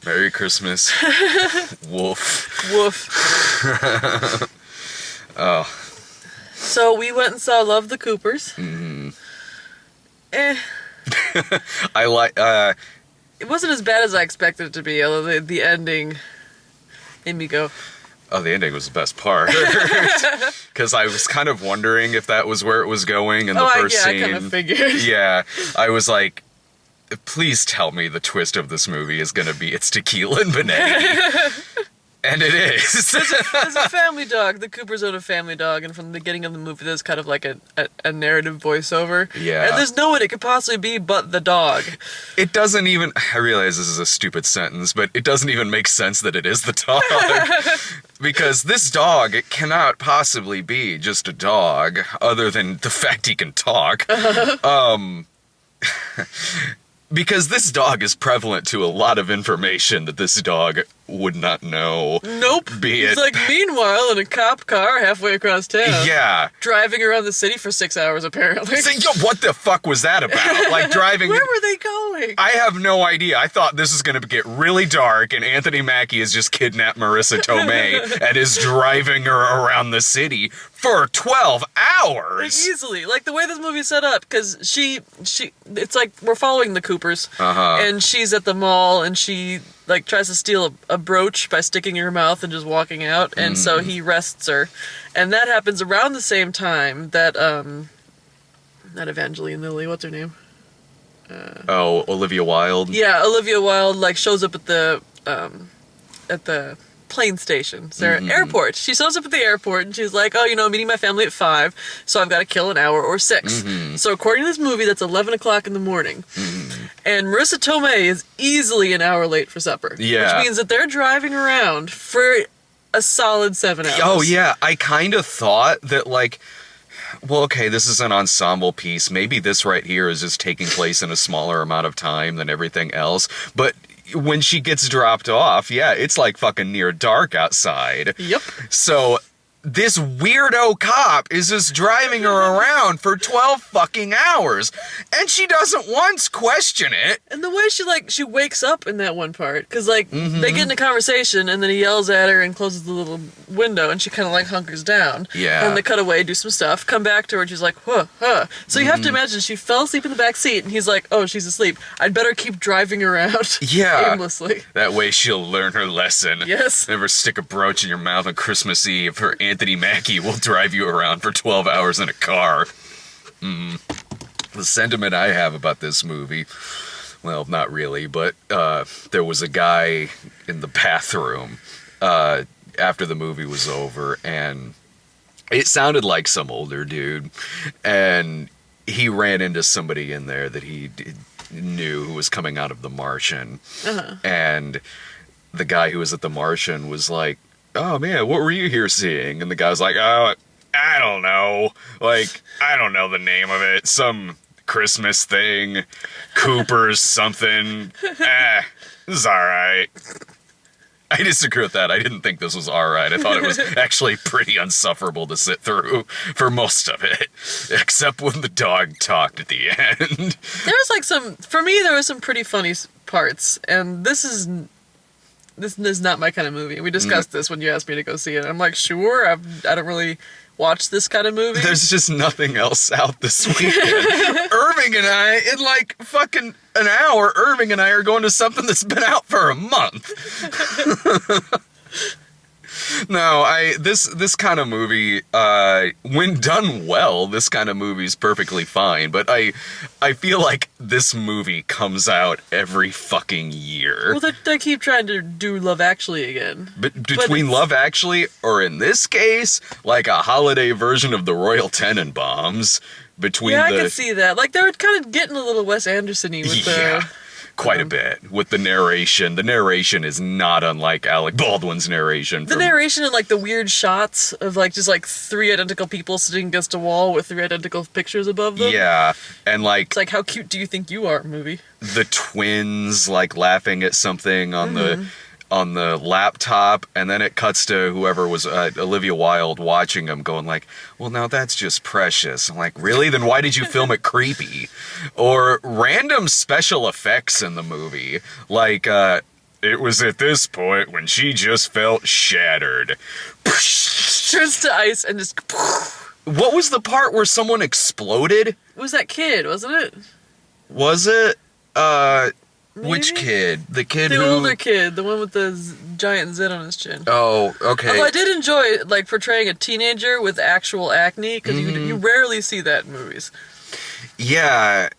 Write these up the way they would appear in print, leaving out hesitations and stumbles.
Merry Christmas. Wolf. Woof. Oh. So we went and saw Love the Coopers. Mm. Eh. I like, It wasn't as bad as I expected it to be, although the ending made me go, oh, the ending was the best part. Because I was kind of wondering if that was where it was going in the first scene. I kind of figured. Yeah, I was like, please tell me the twist of this movie is going to be it's Tequila and Benetti. And it is. There's a family dog. The Coopers own a family dog, and from the beginning of the movie, there's kind of like a narrative voiceover. Yeah. And there's no one it could possibly be but the dog. It doesn't even, I realize this is a stupid sentence, but it doesn't even make sense that it is the dog. Because this dog, it cannot possibly be just a dog, other than the fact he can talk. Because this dog is prevalent to a lot of information that this dog would not know. Nope. Be It's it. like, meanwhile, in a cop car halfway across town. Yeah. Driving around the city for 6 hours, apparently. So, yo, what the fuck was that about? Like driving. Where were they going? I have no idea. I thought this was going to get really dark, and Anthony Mackie has just kidnapped Marissa Tomei and is driving her around the city for 12 hours. Easily. Like, the way this movie's set up, because it's like, we're following the Coopers, and she's at the mall, and she, like, tries to steal a brooch by sticking in her mouth and just walking out, and so he arrests her. And that happens around the same time that, not Evangeline Lilly, what's her name? Oh, Olivia Wilde. Yeah, Olivia Wilde, like, shows up at the plane station. So airport. She shows up at the airport and she's like, oh, meeting my family at 5, so I've got to kill an hour or 6. So according to this movie, that's 11 o'clock in the morning. And Marissa Tomei is easily an hour late for supper. Yeah. Which means that they're driving around for a solid 7 hours. Oh, yeah. I kind of thought that, like, well, okay, this is an ensemble piece. Maybe this right here is just taking place in a smaller amount of time than everything else. But when she gets dropped off, yeah, it's like fucking near dark outside. Yep. So this weirdo cop is just driving her around for 12 fucking hours, and she doesn't once question it. And the way she wakes up in that one part, because, like, they get in a conversation, and then he yells at her and closes the little window, and she kind of, like, hunkers down. Yeah. And they cut away, do some stuff, come back to her, and she's like, huh. So you have to imagine she fell asleep in the back seat, and he's like, oh, she's asleep. I'd better keep driving around Yeah. aimlessly. That way she'll learn her lesson. Yes. Never stick a brooch in your mouth on Christmas Eve, or Anthony Mackie will drive you around for 12 hours in a car. The sentiment I have about this movie, well, not really, but there was a guy in the bathroom after the movie was over, and it sounded like some older dude, and he ran into somebody in there that he knew who was coming out of The Martian, and the guy who was at The Martian was like, oh man, what were you here seeing? And the guy was like, oh, I don't know. Like, I don't know the name of it. Some Christmas thing. Cooper's something. This is alright. I disagree with that. I didn't think this was alright. I thought it was actually pretty unsufferable to sit through for most of it. Except when the dog talked at the end. There was, for me, there was some pretty funny parts, and this is not my kind of movie. We discussed this when you asked me to go see it. I'm like, sure, I don't really watch this kind of movie. There's just nothing else out this weekend. Irving and I, in like fucking an hour, Irving and I are going to something that's been out for a month. No, this kind of movie, when done well, this kind of movie is perfectly fine. But I feel like this movie comes out every fucking year. Well, they keep trying to do Love Actually again. But between Love Actually, or in this case, like a holiday version of the Royal Tenenbaums, between I can see that. Like, they were kind of getting a little Wes Anderson-y with quite a bit with the narration. The narration is not unlike Alec Baldwin's narration. The narration and, like, the weird shots of, like, just, like, 3 identical people sitting against a wall with 3 identical pictures above them. Yeah, and, like... It's like, how cute do you think you are, movie? The twins, like, laughing at something on the laptop, and then it cuts to whoever was Olivia Wilde watching them going like, well, now that's just precious. I'm like, really? Then why did you film it creepy? Or random special effects in the movie. Like, It was at this point when she just felt shattered. Turns to ice and just... What was the part where someone exploded? It was that kid, wasn't it? Was it? Maybe? Which kid? The kid The who... older kid, the one with the giant zit on his chin. Oh, okay. Although I did enjoy, like, portraying a teenager with actual acne, because Mm-hmm. you rarely see that in movies. Yeah.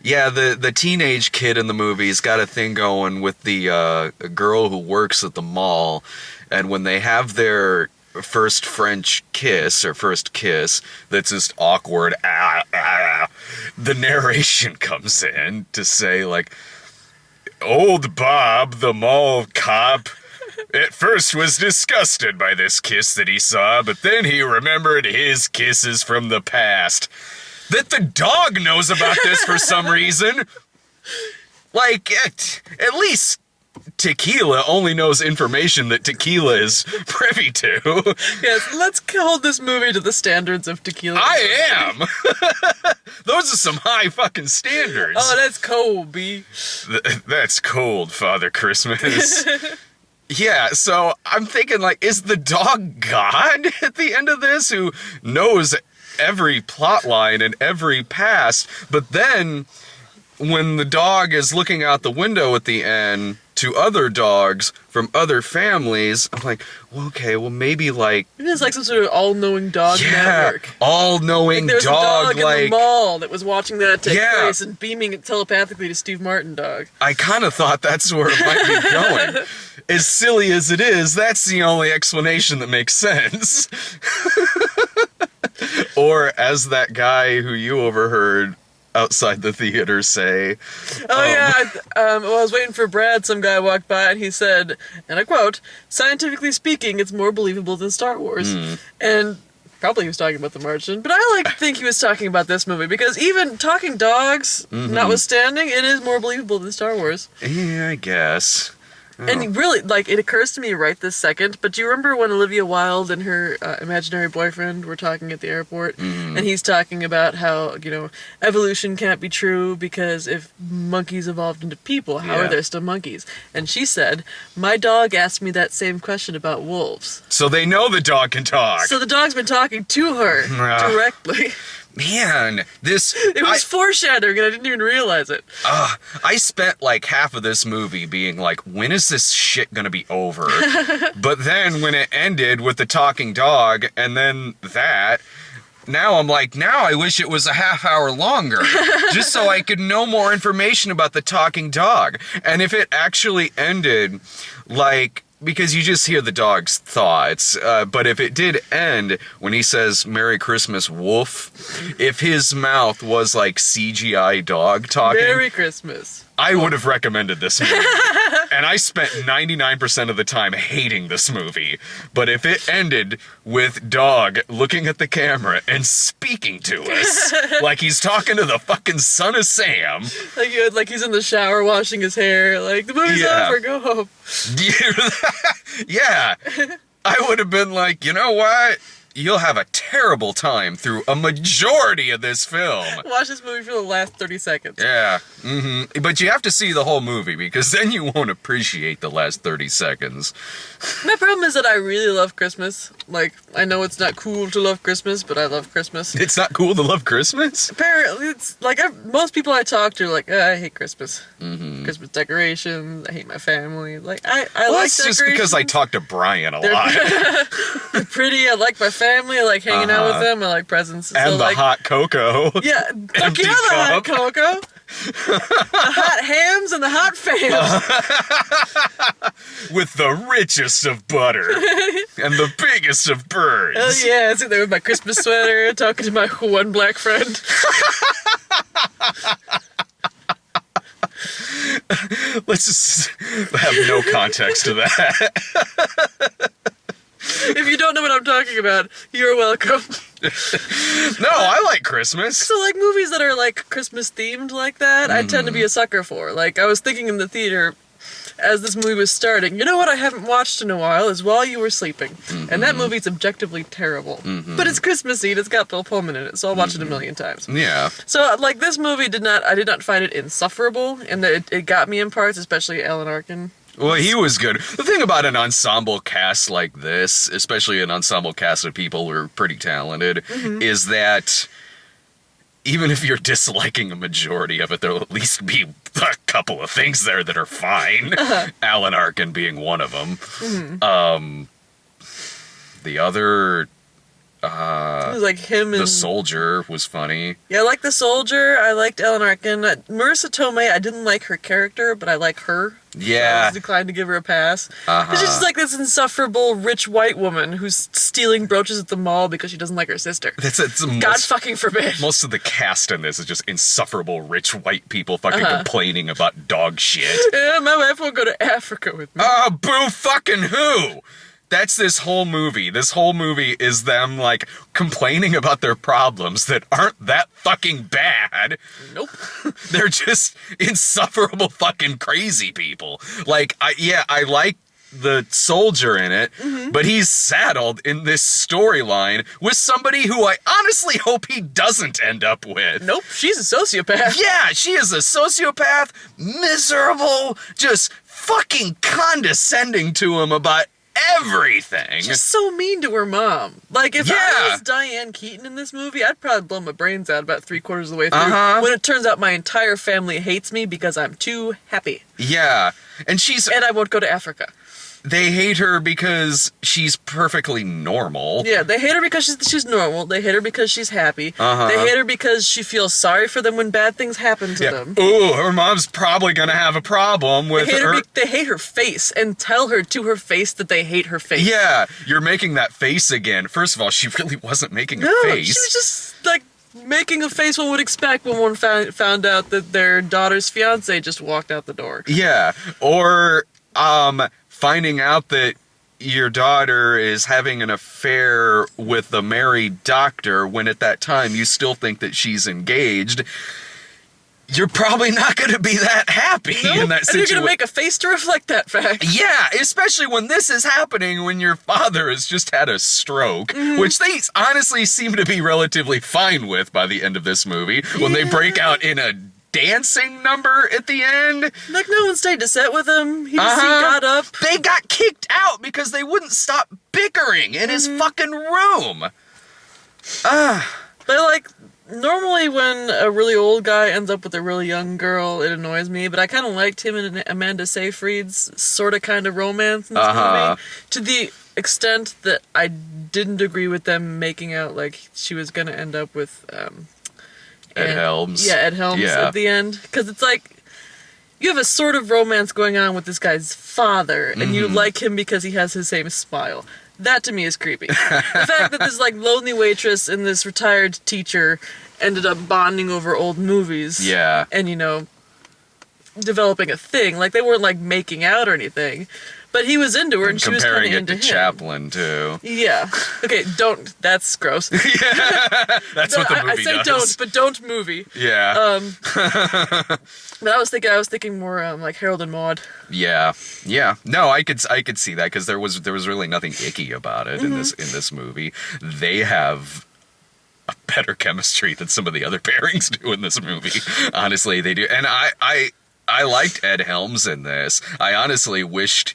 Yeah, the teenage kid in the movie's got a thing going with the girl who works at the mall, and when they have their first French kiss, or first kiss, that's just awkward, the narration comes in to say, like, old Bob, the mall cop, at first was disgusted by this kiss that he saw, but then he remembered his kisses from the past. That the dog knows about this for some reason. Like, at least Tequila only knows information that Tequila is privy to. Yes, let's hold this movie to the standards of Tequila. I am! Those are some high fucking standards. Oh, that's cold, B. That's cold, Father Christmas. Yeah, so I'm thinking, like, is the dog God at the end of this who knows every plot line and every past? But then, when the dog is looking out the window at the end to other dogs from other families, I'm like, well, okay, well, maybe, like... It is like some sort of all-knowing dog network. all-knowing There's dog, a dog in the mall that was watching that take Yeah. place and beaming it telepathically to Steve Martin dog. I kind of thought that's where it might be going. As silly as it is, that's the only explanation that makes sense. Or, as that guy who you overheard outside the theater say... Oh, yeah. While I was waiting for Brad, some guy walked by and he said, and I quote, "Scientifically speaking, it's more believable than Star Wars." And probably he was talking about The Martian, but I think he was talking about this movie, because even talking dogs, notwithstanding, it is more believable than Star Wars. Yeah, I guess. And really, like, it occurs to me right this second, but do you remember when Olivia Wilde and her imaginary boyfriend were talking at the airport? And he's talking about how, evolution can't be true because if monkeys evolved into people, how Yeah. are there still monkeys? And she said, "My dog asked me that same question about wolves." So they know the dog can talk. So the dog's been talking to her directly. Man, this... It was foreshadowing and I didn't even realize it. I spent like half of this movie being like, when is this shit gonna be over? But then when it ended with the talking dog and then that, now I'm like, now I wish it was a half hour longer, just so I could know more information about the talking dog. And if it actually ended like... Because you just hear the dog's thoughts, but if it did end when he says "Merry Christmas, Wolf," if his mouth was like CGI dog talking, Merry Christmas. I would have recommended this movie. And I spent 99% of the time hating this movie. But if it ended with dog looking at the camera and speaking to us, like he's talking to the fucking son of Sam. Like he's in the shower washing his hair, like, the movie's Yeah. over, go home. Yeah. I would have been like, you know what? You'll have a terrible time through a majority of this film. Watch this movie for the last 30 seconds. Yeah. But you have to see the whole movie, because then you won't appreciate the last 30 seconds. My problem is that I really love Christmas. Like, I know it's not cool to love Christmas, but I love Christmas. It's not cool to love Christmas? Apparently, it's like, most people I talk to are like, I hate Christmas. Christmas decorations, I hate my family. Like, I Well, like that's decorations. just because I talk to Brian a lot. They're pretty, I like my family, I like hanging out with them, I like presents. And So, the like, hot cocoa. yeah, fuck empty yeah, the hot cup. cocoa. The hot hams and the hot fams. With the richest of butter. And the biggest of birds. Hell yeah, I sit there with my Christmas sweater, talking to my one black friend. Let's just have no context to that. If you don't know what I'm talking about, you're welcome. No, I like Christmas. So, like, movies that are, like, Christmas themed like that, I tend to be a sucker for. Like, I was thinking in the theater, as this movie was starting, you know what I haven't watched in a while is While You Were Sleeping. And that movie's objectively terrible. But it's Christmassy and it's got Bill Pullman in it, so I'll watch it a million times. Yeah. So, like, this movie I did not find it insufferable, and that it got me in parts, especially Alan Arkin. Well, he was good. The thing about an ensemble cast like this, especially an ensemble cast of people who are pretty talented, is that even if you're disliking a majority of it, there'll at least be a couple of things there that are fine. Alan Arkin being one of them. The other... it was like him and... The soldier was funny. Yeah, I liked the soldier. I liked Alan Arkin. Marissa Tomei, I didn't like her character, but I like her. Yeah. So I was declined to give her a pass. She's just like this insufferable rich white woman who's stealing brooches at the mall because she doesn't like her sister. God fucking forbid. Most of the cast in this is just insufferable rich white people fucking complaining about dog shit. Yeah, my wife won't go to Africa with me. Oh, boo fucking who? That's this whole movie. This whole movie is them, like, complaining about their problems that aren't that fucking bad. Nope. They're just insufferable fucking crazy people. Like, I like the soldier in it, but he's saddled in this storyline with somebody who I honestly hope he doesn't end up with. Nope, she's a sociopath. Yeah, she is a sociopath, miserable, just fucking condescending to him about everything. She's so mean to her mom. Like, if I was Diane Keaton in this movie, I'd probably blow my brains out about 3/4 of the way through. When it turns out my entire family hates me because I'm too happy. Yeah. And I won't go to Africa. They hate her because she's perfectly normal. Yeah, they hate her because she's normal. They hate her because she's happy. They hate her because she feels sorry for them when bad things happen to them. Ooh, her mom's probably gonna have a problem with her. They hate her face and tell her to her face that they hate her face. Yeah, you're making that face again. First of all, she really wasn't making a face. She was just like making a face one would expect when one found out that their daughter's fiance just walked out the door. Yeah, or finding out that your daughter is having an affair with a married doctor when at that time you still think that she's engaged, you're probably not going to be that happy in that situation. And you're going to make a face to reflect that fact. Yeah, especially when this is happening when your father has just had a stroke, which they honestly seem to be relatively fine with by the end of this movie, when they break out in a dancing number at the end. Like, no one stayed to set with him. He just got up. They got kicked out because they wouldn't stop bickering in his fucking room. But, like, normally when a really old guy ends up with a really young girl, it annoys me, but I kind of liked him and Amanda Seyfried's sort of kind of romance in this movie, to the extent that I didn't agree with them making out like she was going to end up with... Ed Helms. Yeah, Ed Helms at the end. Because it's like, you have a sort of romance going on with this guy's father, and you like him because he has his same smile. That to me is creepy. The fact that this like lonely waitress and this retired teacher ended up bonding over old movies. Yeah. And, you know, developing a thing. Like, they weren't like making out or anything. But he was into her, and she was kind of into him. Comparing it to Chaplin, too. Yeah. Okay, don't. That's gross. That's what the movie I say does. don't, but don't movie. Yeah. But I was thinking more like Harold and Maude. Yeah. No, I could see that because there was really nothing icky about it in this movie. They have a better chemistry than some of the other pairings do in this movie. Honestly, they do, and I liked Ed Helms in this. I honestly wished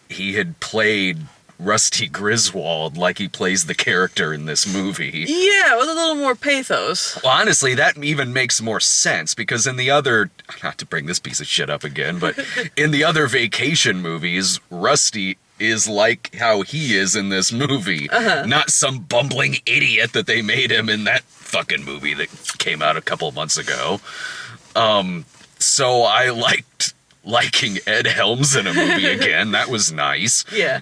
he had played Rusty Griswold like he plays the character in this movie. Yeah, with a little more pathos. Well, honestly, that even makes more sense because in the other, not to bring this piece of shit up again, but in the other vacation movies, Rusty is like how he is in this movie. Not some bumbling idiot that they made him in that fucking movie that came out a couple months ago. So I liked liking Ed Helms in a movie again. That was nice. Yeah.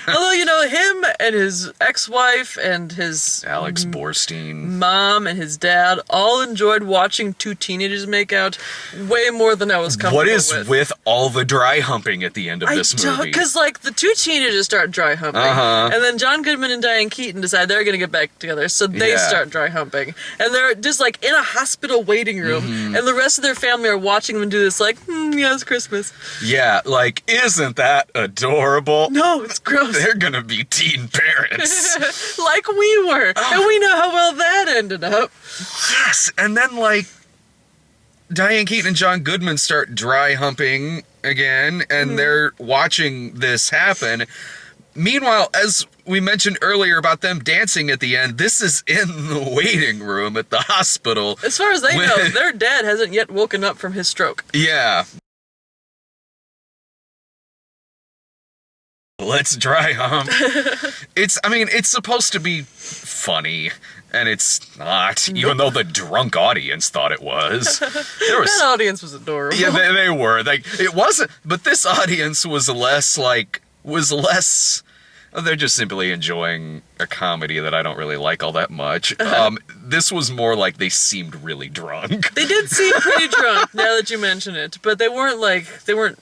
Although, you know, him and his ex-wife and his... Alex Borstein. Mom and his dad all enjoyed watching two teenagers make out way more than I was comfortable with. What is with all the dry humping at the end of this movie? Because, like, the two teenagers start dry humping. And then John Goodman and Diane Keaton decide they're going to get back together, so they start dry humping. And they're just, like, in a hospital waiting room, and the rest of their family are watching them do this, like, yeah, it's Christmas. Yeah, like, isn't that adorable? No, it's gross. They're gonna be teen parents. Like we were. And we know how well that ended up. Yes, and then, like, Diane Keaton and John Goodman start dry humping again, and they're watching this happen. Meanwhile, as we mentioned earlier about them dancing at the end, this is in the waiting room at the hospital. As far as they know, their dad hasn't yet woken up from his stroke. Yeah. Let's dry hump. It's supposed to be funny, and it's not, even though the drunk audience thought it was. That audience was adorable. Yeah, they were. It wasn't, but this audience was less, they're just simply enjoying a comedy that I don't really like all that much. This was more like they seemed really drunk. They did seem pretty drunk, now that you mention it, but they weren't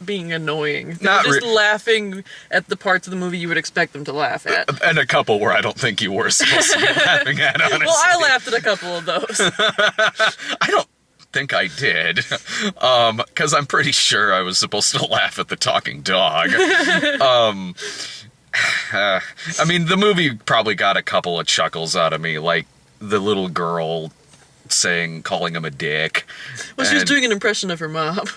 being annoying. They were just laughing at the parts of the movie you would expect them to laugh at. And a couple where I don't think you were supposed to be laughing at, honestly. Well, I laughed at a couple of those. I don't think I did, because I'm pretty sure I was supposed to laugh at the talking dog. The movie probably got a couple of chuckles out of me, like the little girl calling him a dick. Well, she was doing an impression of her mom.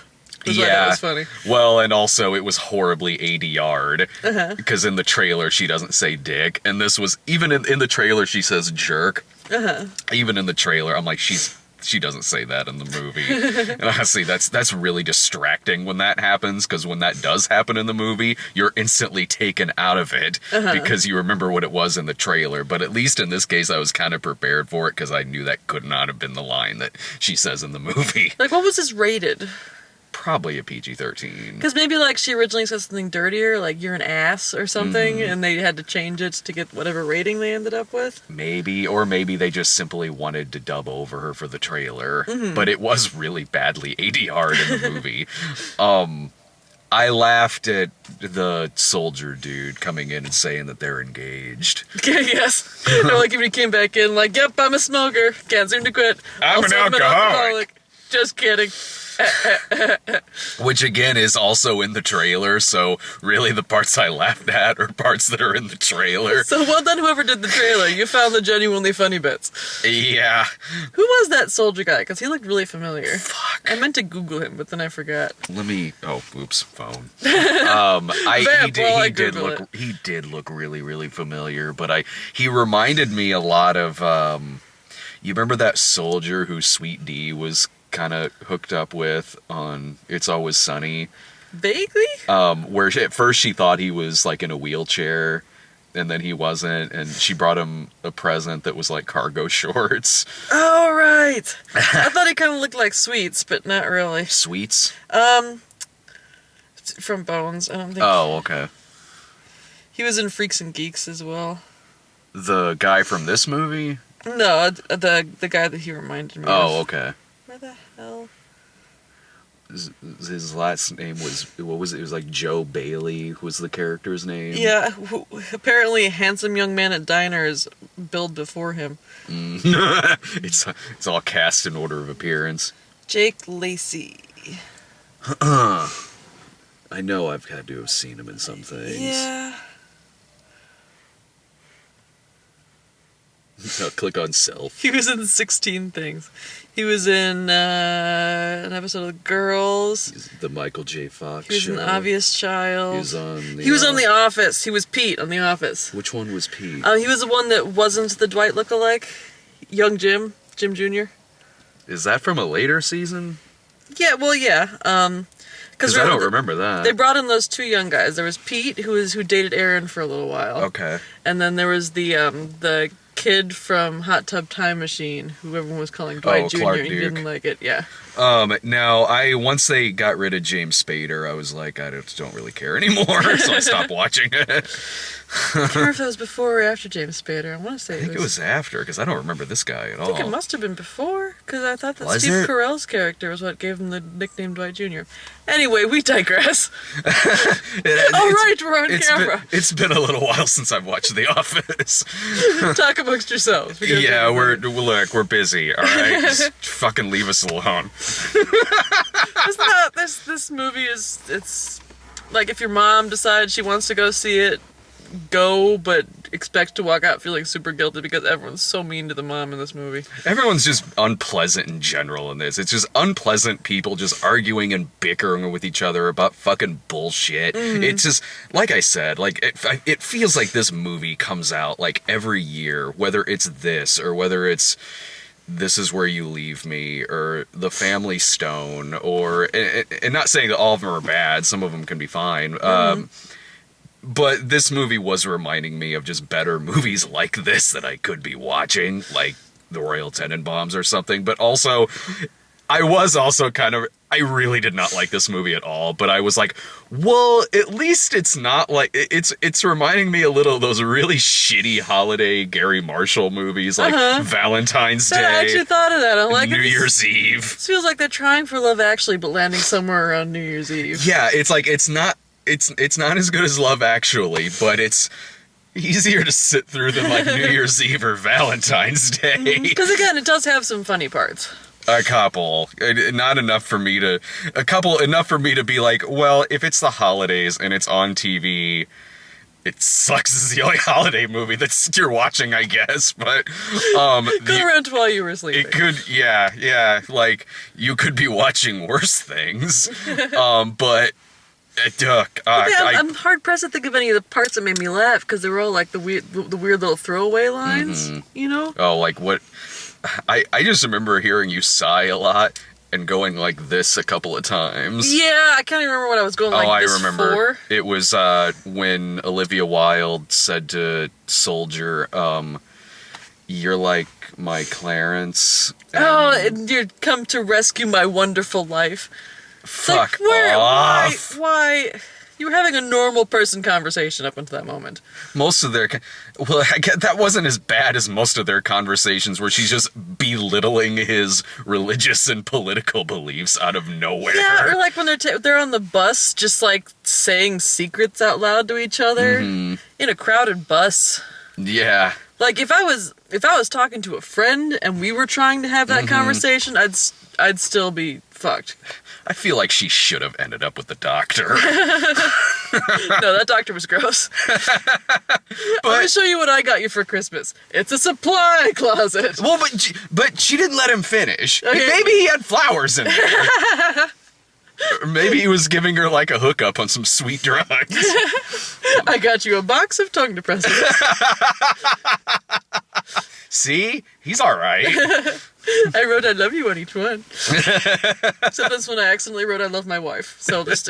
Yeah, that was funny. Well, and also it was horribly ADR'd, because in the trailer she doesn't say dick, and this was, even in the trailer she says jerk. Even in the trailer, I'm like, she doesn't say that in the movie. And honestly, that's really distracting when that happens, because when that does happen in the movie, you're instantly taken out of it, because you remember what it was in the trailer. But at least in this case, I was kind of prepared for it, because I knew that could not have been the line that she says in the movie. Like, what was this rated? Probably a PG-13. Because maybe, like, she originally said something dirtier, like, you're an ass or something, and they had to change it to get whatever rating they ended up with. Maybe, or maybe they just simply wanted to dub over her for the trailer. But it was really badly ADR'd in the movie. I laughed at the soldier dude coming in and saying that they're engaged. Yes. Or, like, when he came back in, like, yep, I'm a smoker. Can't seem to quit. I'm an alcoholic. Just kidding. Which again is also in the trailer, so really the parts I laughed at are parts that are in the trailer. So well done whoever did the trailer. You found the genuinely funny bits. Yeah. Who was that soldier guy? Because he looked really familiar. Fuck. I meant to Google him, but then I forgot. Phone. He did look really, really familiar, but he reminded me a lot of, you remember that soldier who Sweet D was kind of hooked up with on It's Always Sunny? Vaguely? Where at first she thought he was like in a wheelchair, and then he wasn't, and she brought him a present that was like cargo shorts. Oh, right. I thought he kind of looked like Sweets, but not really. Sweets? From Bones, I don't think. Oh, okay. He was in Freaks and Geeks as well. The guy from this movie? No, the guy that he reminded me of. Oh, okay. Where the hell? His last name was, what was it? It was like Joe Bailey was the character's name. Yeah, apparently a handsome young man at diners billed before him. It's all cast in order of appearance. Jake Lacey. I know I've had to have seen him in some things. Yeah. I'll click on self. He was in 16 things. He was in an episode of Girls. He's the Michael J. Fox He was show. in Obvious Child. He was on The Office. He was Pete on The Office. Which one was Pete? He was the one that wasn't the Dwight lookalike. Young Jim Jr. Is that from a later season? Yeah, well, yeah. Because I don't remember that. They brought in those two young guys. There was Pete, who dated Aaron for a little while. Okay. And then there was the kid from Hot Tub Time Machine, who everyone was calling Dwight Jr. Clark and he Duke. didn't like it. Yeah. Now, once they got rid of James Spader, I was like, I don't really care anymore, so I stopped watching it. I can't remember if that was before or after James Spader. I want to say I think it was after, because I don't remember this guy at all. I think it must have been before, because I thought that Was Steve it? Carell's character was what gave him the nickname Dwight Jr. Anyway, we digress. Right, we're on camera. It's been a little while since I've watched The Office. Talk amongst yourselves. Yeah, we're busy, all right? Just fucking leave us alone. This movie it's like if your mom decides she wants to go see it, go but expect to walk out feeling super guilty because everyone's so mean to the mom in this movie. Everyone's just unpleasant in general in this. It's just unpleasant people just arguing and bickering with each other about fucking bullshit. It's just, like I said, like it feels like this movie comes out like every year, whether it's this or whether it's This Is Where You Leave Me or The Family Stone, or, and not saying that all of them are bad, some of them can be fine. But this movie was reminding me of just better movies like this that I could be watching, like The Royal Tenenbaums or something. But also, I really did not like this movie at all. But I was like, well, at least it's not like, it's reminding me a little of those really shitty holiday Gary Marshall movies, like Valentine's Day. I actually thought of that. I'm like, New Year's Eve. This feels like they're trying for Love Actually, but landing somewhere around New Year's Eve. Yeah, it's like, it's not as good as Love Actually, but it's easier to sit through than like New Year's Eve or Valentine's Day. Because again, it does have some funny parts. A couple, not enough for me to, enough for me to be like, well, if it's the holidays and it's on TV, it sucks. This is the only holiday movie that you're watching, I guess. But Go around while you were sleeping. it could, yeah, like you could be watching worse things, but. I'm hard pressed to think of any of the parts that made me laugh because they were all like the weird little throwaway lines, you know? Oh, like what? I just remember hearing you sigh a lot and going like this a couple of times. Yeah, I can't even remember what I was going like this I remember. for. It was when Olivia Wilde said to Soldier, "You're like my Clarence." And you'd come to rescue my wonderful life. Fuck like, off. Why? You were having a normal person conversation up until that moment. Most of their, well, I get that wasn't as bad as most of their conversations where she's just belittling his religious and political beliefs out of nowhere. Yeah, or like when they're on the bus, just like saying secrets out loud to each other in a crowded bus. Yeah. Like if I was talking to a friend and we were trying to have that conversation, I'd still be fucked. I feel like she should have ended up with the doctor. No, that doctor was gross. Let me show you what I got you for Christmas. It's a supply closet. Well, but she didn't let him finish. Okay. Maybe he had flowers in there. Or maybe he was giving her like a hookup on some sweet drugs. I got you a box of tongue depressants. See? He's all right. I wrote I love you on each one. Except this one I accidentally wrote I love my wife. So just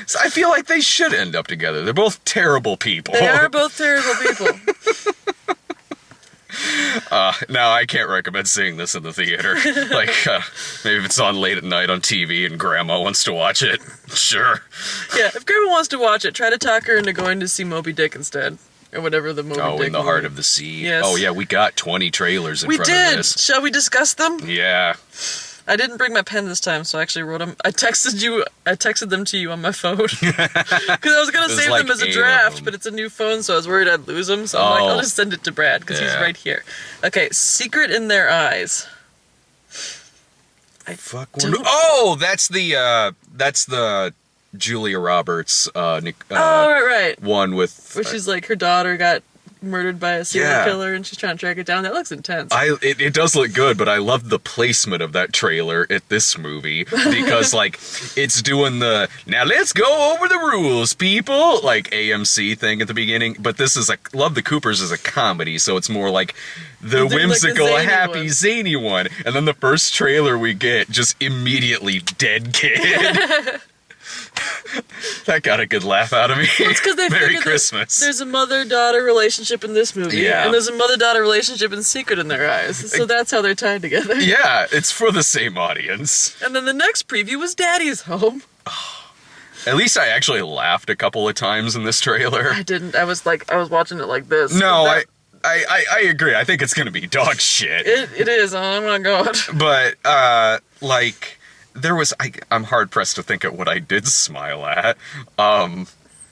So I feel like they should end up together. They're both terrible people. they are both terrible people. No, I can't recommend seeing this in the theater. Like, maybe if it's on late at night on TV and Grandma wants to watch it, sure. Yeah, if Grandma wants to watch it, try to talk her into going to see Moby Dick instead. Or whatever the Moby Dick Oh, In the movie. Heart of the Sea. Yes. Oh, yeah, we got 20 trailers in We front of did! this. Shall we discuss them? Yeah. I didn't bring my pen this time, so I actually wrote them. I texted them to you on my phone. Because I was going to There's save like them as a 8 of draft, them. but it's a new phone, so I was worried I'd lose them. So I'm like, I'll just send it to Brad, because he's Yeah. right here. Okay, Secret in Their Eyes. Fuck. don't- Oh, that's the Julia Roberts right. one with. Where she's like, her daughter got murdered by a serial Yeah. killer, and she's trying to track it down. That looks intense. It does look good, but I love the placement of that trailer at this movie because like it's doing the now let's go over the rules, people, like AMC thing at the beginning. But this is Love the Coopers is a comedy, so it's more like the They're doing, like, a whimsical, zany happy, one. zany one. And then the first trailer we get just immediately dead kid. That got a good laugh out of me. Well, it's because they Merry figured Christmas. there's a mother-daughter relationship in this movie, Yeah. and there's a mother-daughter relationship in Secret in Their Eyes, so that's how they're tied together. Yeah, it's for the same audience. And then the next preview was Daddy's Home. At least I actually laughed a couple of times in this trailer. I didn't. I was watching it like this. No, That- I agree. I think it's gonna be dog shit. It is. Oh my god. But like there was I'm hard pressed to think of what I did smile at.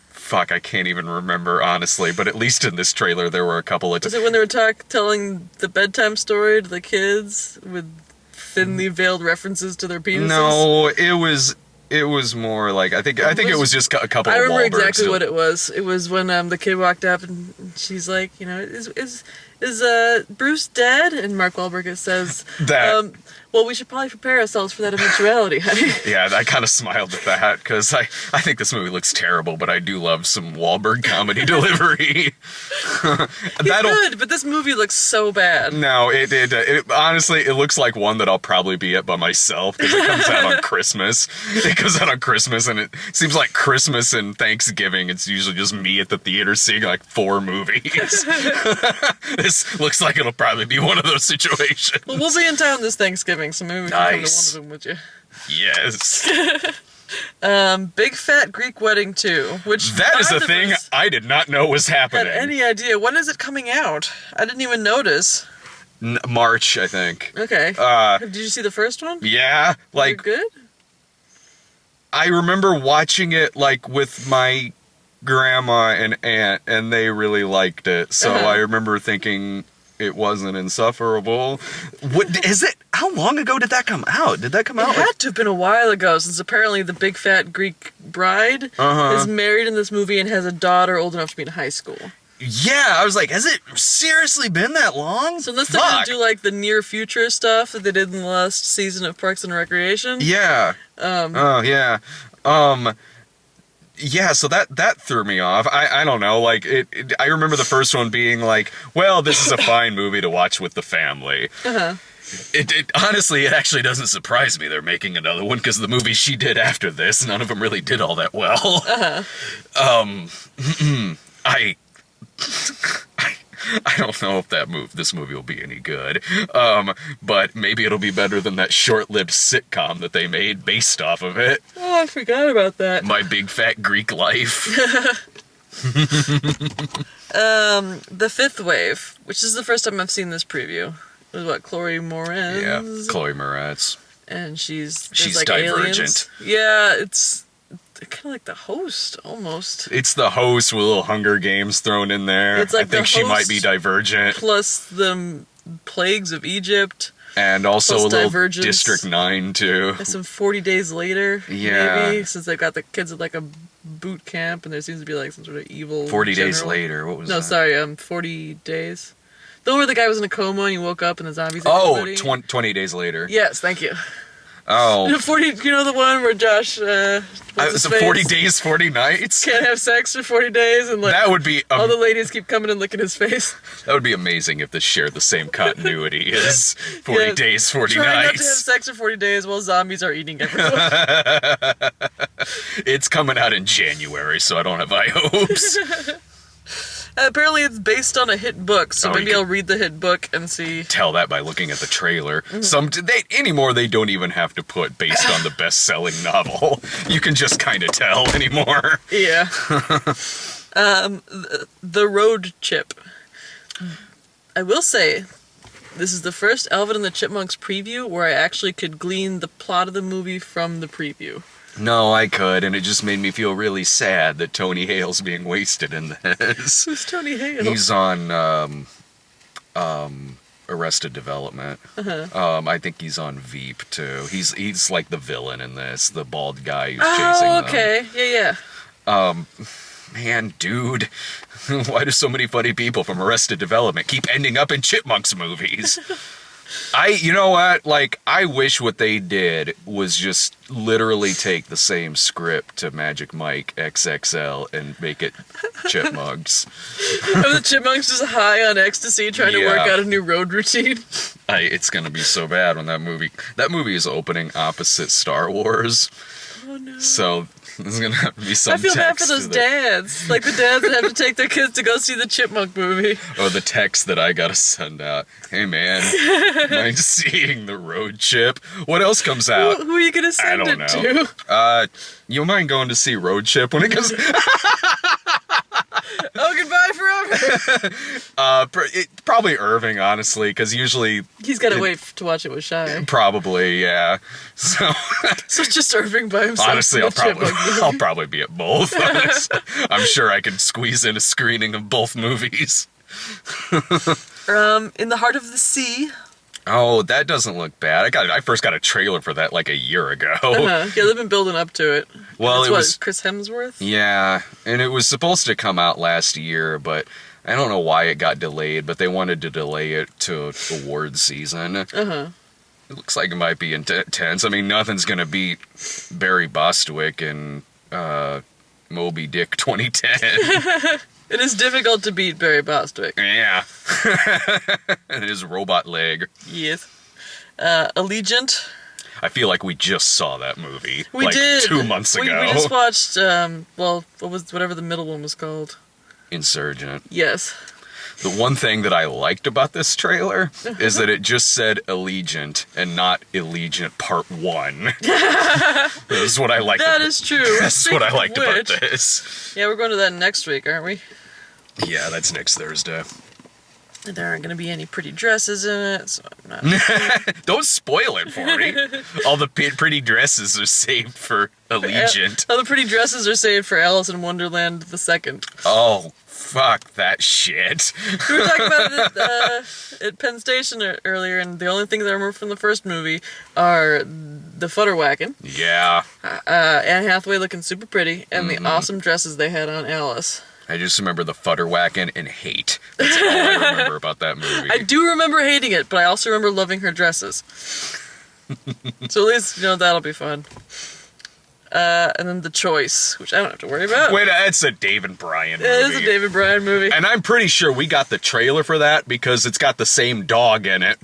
Fuck, I can't even remember honestly. But at least in this trailer, there were a couple of. Was it when they were telling the bedtime story to the kids with thinly veiled references to their penises? No, it was more like I think it was just a couple. I of remember Wahlbergs exactly what it was. It was when the kid walked up and she's like, you know, is Bruce dead? And Mark Wahlberg says That. well, we should probably prepare ourselves for that eventuality, honey. Yeah, I kind of smiled at that because I think this movie looks terrible, but I do love some Wahlberg comedy delivery. He's good, but this movie looks so bad. No, it honestly, it looks like one that I'll probably be at by myself because it comes out on Christmas. It comes out on Christmas, and it seems like Christmas and Thanksgiving, it's usually just me at the theater seeing like 4 movies. This looks like it'll probably be one of those situations. Well, we'll be in town this Thanksgiving, so maybe we can Nice. come to one of them with you. Yes. Big Fat Greek Wedding 2, which That is a neither of thing us I did not know was had happening. any idea. When is it coming out? I didn't even notice. March, I think. Okay. Did you see the first one? Yeah, like They're good? I remember watching it like with my grandma and aunt, and they really liked it. So I remember thinking it wasn't insufferable. What is it? How long ago did that come out? Did that come It out? had to have been a while ago, since apparently the big fat Greek bride is married in this movie and has a daughter old enough to be in high school. Yeah, I was like, has it seriously been that long? So unless they're gonna do like the near future stuff that they did in the last season of Parks and Recreation. Yeah. Yeah, so that threw me off. I don't know, like I remember the first one being like, well, this is a fine movie to watch with the family. It honestly, it actually doesn't surprise me they're making another one because the movies she did after this, none of them really did all that well. I don't know if this movie will be any good, but maybe it'll be better than that short-lived sitcom that they made based off of it. Oh, I forgot about that. My Big Fat Greek Life. The Fifth Wave, which is the first time I've seen this preview. It was what, Chloe Moretz? Yeah, Chloe Moretz. And she's like Divergent. aliens. Yeah, it's kind of like the host, almost. It's the host with little Hunger Games thrown in there. It's like I think the she might host be Divergent. Plus the plagues of Egypt. And also plus a little Divergence. District 9, too. And some 40 Days Later, Yeah. maybe, since they've got the kids at like a boot camp, and there seems to be like some sort of evil 40 Days general. Later, what was No, that? sorry, 40 Days. The one where the guy was in a coma and he woke up and the zombies ate Oh, everybody? 20 Days Later. Yes, thank you. Oh. 40, you know the one where Josh, what's his So face? 40 Days, 40 Nights? Can't have sex for 40 days, and like That would be all the ladies keep coming and licking his face. that would be amazing if this shared the same continuity as 40 Yeah, Days, 40 Try not to have Nights. sex for 40 days while zombies are eating everyone. It's coming out in January, so I don't have high hopes. Apparently it's based on a hit book, so Oh, maybe you I'll read the hit book and see. Tell that by looking at the trailer. Anymore they don't even have to put based on the best-selling novel. You can just kind of tell anymore. Yeah. The Road Chip. I will say, this is the first Alvin and the Chipmunks preview where I actually could glean the plot of the movie from the preview. No, I could, and it just made me feel really sad that Tony Hale's being wasted in this. Who's Tony Hale? He's on Arrested Development. I think he's on Veep too. He's like the villain in this, the bald guy who's chasing them. Oh, okay. Yeah. Man, dude, why do so many funny people from Arrested Development keep ending up in Chipmunks movies? You know what? Like, I wish what they did was just literally take the same script to Magic Mike XXL and make it Chipmunks. Are the Chipmunks just high on ecstasy trying to work Yeah. out a new road routine? It's gonna be so bad when that movie is opening opposite Star Wars. Oh no. So there's gonna have to be some I feel bad for text those to dads. Like the dads that have to take their kids to go see the Chipmunk movie. Oh, the text that I gotta send out. Hey man, mind seeing the Road Chip? What else comes out? Who are you going to send I don't it know. to? You mind going to see Road Chip when it comes? Oh, goodbye forever. Probably Irving, honestly, because usually He's got to wait to watch it with Shy. probably yeah. So So it's just Irving by himself. honestly, in the Chipmunk movie. I'll probably be at both. I'm sure I can squeeze in a screening of both movies. In the Heart of the Sea, Oh, that doesn't look bad. I first got a trailer for that like a year ago. Yeah, they've been building up to it. Well, That's it was Chris Hemsworth. Yeah, and it was supposed to come out last year, but I don't know why it got delayed, but they wanted to delay it to awards season. Uh-huh. It looks like it might be intense. I mean, nothing's going to beat Barry Bostwick and Moby Dick 2010. It is difficult to beat Barry Bostwick. Yeah. And his robot leg. Yes. Allegiant. I feel like we just saw that movie. We like did. 2 months ago. We just watched, whatever the middle one was called. Insurgent. Yes. The one thing that I liked about this trailer is that it just said Allegiant and not Allegiant Part 1. That is what I liked. That is true. That's what I liked about Which, this. yeah, we're going to that next week, aren't we? Yeah, that's next Thursday. There aren't going to be any pretty dresses in it, so I'm not... Don't spoil it for me. All the pretty dresses are saved for Allegiant. All the pretty dresses are saved for Alice in Wonderland the second. Oh, fuck that shit. We were talking about it at Penn Station earlier, and the only things I remember from the first movie are the futterwacking, Yeah. Anne Hathaway looking super pretty, and the awesome dresses they had on Alice. I just remember the futterwacking and hate. That's all I remember about that movie. I do remember hating it, but I also remember loving her dresses. So at least, that'll be fun. And then The Choice, which I don't have to worry about. Wait, it's a David Bryan movie. It is a David Bryan movie. And I'm pretty sure we got the trailer for that because it's got the same dog in it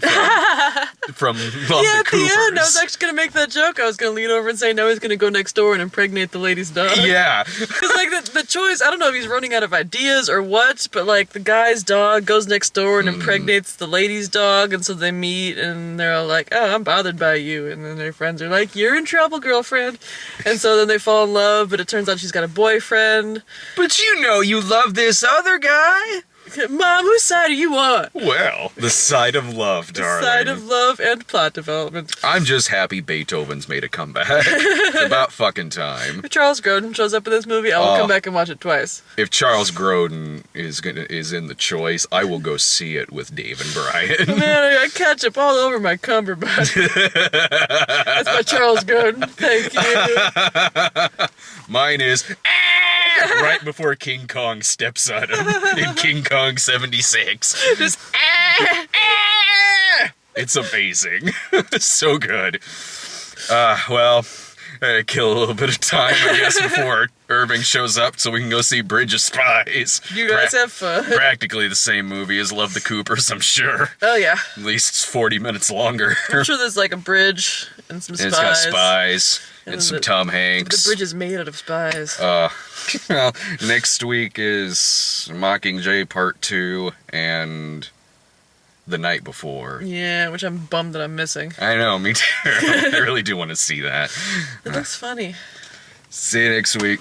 from Love Yeah, the at the end, I was Coopers. actually going to make that joke. I was going to lean over and say, no, he's going to go next door and impregnate the lady's dog. Yeah. Because, like, the Choice, I don't know if he's running out of ideas or what, but, like, the guy's dog goes next door and impregnates the lady's dog, and so they meet, and they're all like, oh, I'm bothered by you. And then their friends are like, you're in trouble, girlfriend. And so then they fall in love, but it turns out she's got a boyfriend. But you love this other guy. Mom, whose side are you on? Well, the side of love, darling. Side of love and plot development. I'm just happy Beethoven's made a comeback. It's about fucking time. If Charles Grodin shows up in this movie, I will come back and watch it twice. If Charles Grodin is in The Choice, I will go see it with David Bryan. Man, I got ketchup all over my cummerbund. That's my Charles Grodin. Thank you. Mine is right before King Kong steps on him in King Kong 76. Just It's amazing. So good. Well, I kill a little bit of time, I guess, before Irving shows up so we can go see Bridge of Spies. you guys have fun. Practically the same movie as Love the Coopers, I'm sure. Oh yeah. At least it's 40 minutes longer. I'm sure there's like a bridge and some spies. And it's got spies and then some Tom The Hanks. bridge is made out of spies. Well, next week is Mockingjay Part 2 and The Night Before. Yeah, which I'm bummed that I'm missing. I know, me too. I really do want to see that. It looks funny. See you next week.